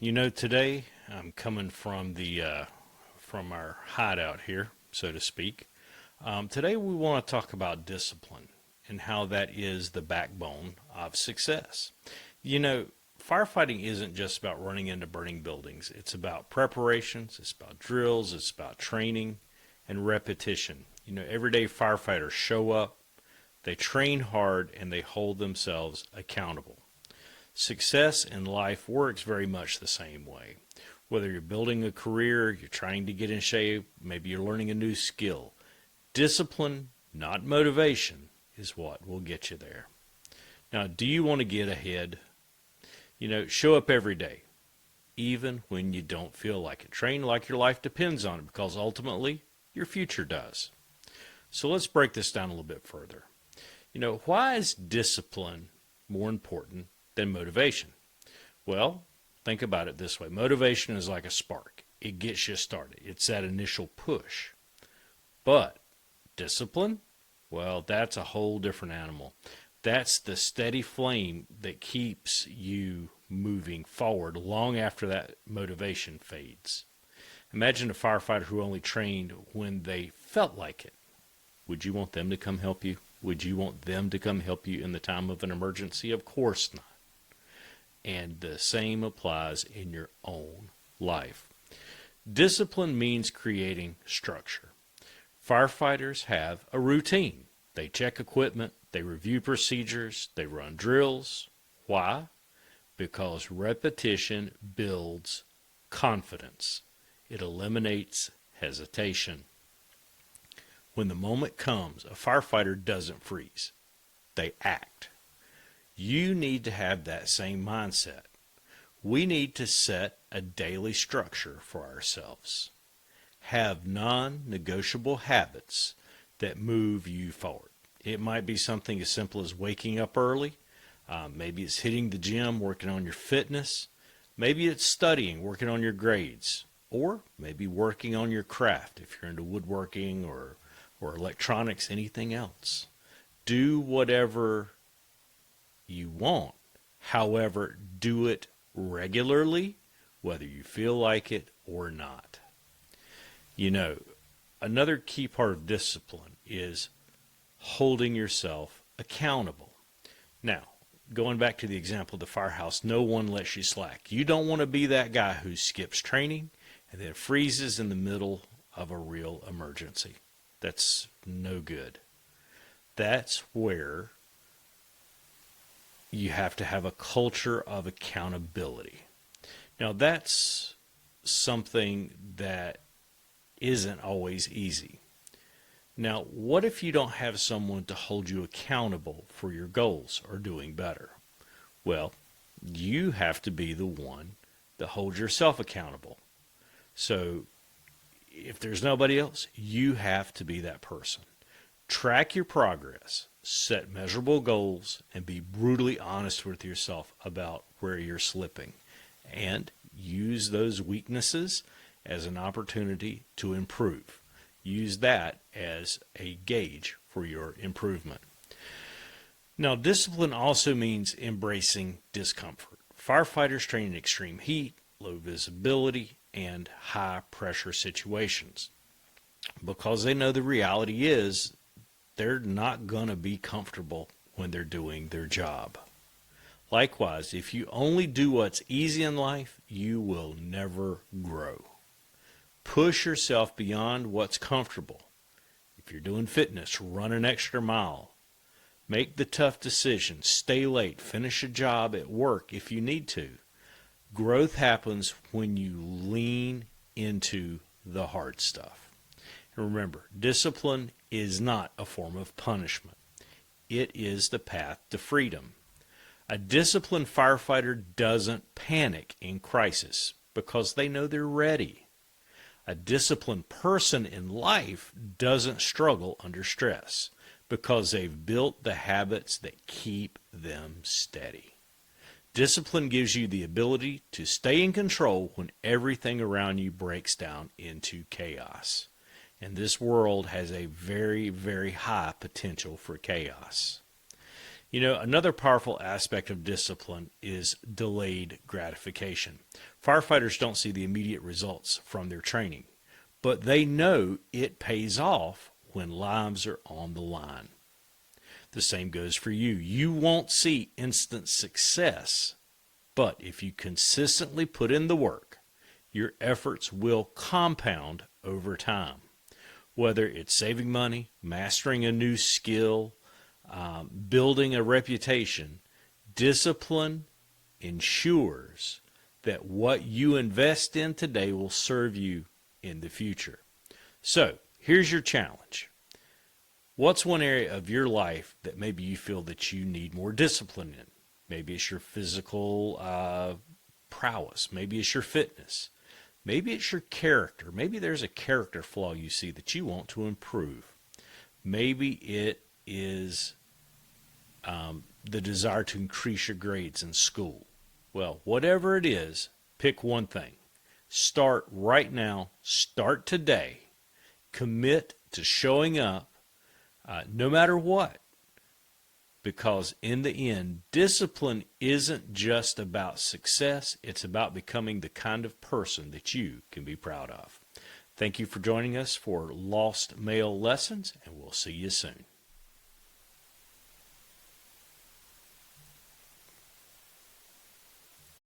Today I'm coming from from our hideout here, so to speak. Today we want to talk about discipline and how that is the backbone of success. You know, Firefighting isn't just about running into burning buildings. It's about preparations, it's about drills, it's about training and repetition. Everyday firefighters show up, they train hard, and they hold themselves accountable. Success in life works very much the same way. Whether you're building a career, you're trying to get in shape, maybe you're learning a new skill, discipline, not motivation, is what will get you there. Now, do you want to get ahead? Show up every day, even when you don't feel like it. Train like your life depends on it, because ultimately your future does. So let's break this down a little bit further. Why is discipline more important than motivation? Well, think about it this way. Motivation is like a spark. It gets you started. It's that initial push. But discipline, well, that's a whole different animal. That's the steady flame that keeps you moving forward long after that motivation fades. Imagine a firefighter who only trained when they felt like it. Would you want them to come help you? Would you want them to come help you in the time of an emergency? Of course not. And the same applies in your own life. Discipline means creating structure. Firefighters have a routine. They check equipment, they review procedures, they run drills. Why? Because repetition builds confidence. It eliminates hesitation. When the moment comes, a firefighter doesn't freeze. They act. You need to have that same mindset. We need to set a daily structure for ourselves. Have non-negotiable habits that move you forward. It might be something as simple as waking up early. Maybe it's hitting the gym, working on your fitness. Maybe it's studying, working on your grades. Or maybe working on your craft if you're into woodworking or electronics, anything else. Do whatever you want. However, do it regularly, whether you feel like it or not. Another key part of discipline is holding yourself accountable. Now, going back to the example of the firehouse, no one lets you slack. You don't want to be that guy who skips training and then freezes in the middle of a real emergency. That's no good. That's where you have to have a culture of accountability. Now, that's something that isn't always easy. Now, what if you don't have someone to hold you accountable for your goals or doing better? Well, you have to be the one that holds yourself accountable. So, if there's nobody else, you have to be that person. Track your progress, set measurable goals, and be brutally honest with yourself about where you're slipping. And use those weaknesses as an opportunity to improve. Use that as a gauge for your improvement. Now, discipline also means embracing discomfort. Firefighters train in extreme heat, low visibility, and high pressure situations because they know the reality is they're not going to be comfortable when they're doing their job. Likewise, if you only do what's easy in life, you will never grow. Push yourself beyond what's comfortable. If you're doing fitness, run an extra mile. Make the tough decisions. Stay late. Finish a job at work if you need to. Growth happens when you lean into the hard stuff. And remember, discipline is not a form of punishment. It is the path to freedom. A disciplined firefighter doesn't panic in crisis because they know they're ready. A disciplined person in life doesn't struggle under stress because they've built the habits that keep them steady. Discipline gives you the ability to stay in control when everything around you breaks down into chaos. And this world has a very, very high potential for chaos. You know, another powerful aspect of discipline is delayed gratification. Firefighters don't see the immediate results from their training, but they know it pays off when lives are on the line. The same goes for you. You won't see instant success, but if you consistently put in the work, your efforts will compound over time. Whether it's saving money, mastering a new skill, building a reputation, discipline ensures that what you invest in today will serve you in the future. So, here's your challenge. What's one area of your life that maybe you feel that you need more discipline in? Maybe it's your physical prowess. Maybe it's your fitness. Maybe it's your character. Maybe there's a character flaw you see that you want to improve. Maybe it is the desire to increase your grades in school. Well, whatever it is, pick one thing. Start right now. Start today. Commit to showing up no matter what. Because in the end, discipline isn't just about success. It's about becoming the kind of person that you can be proud of. Thank you for joining us for Lost Male Lessons, and we'll see you soon.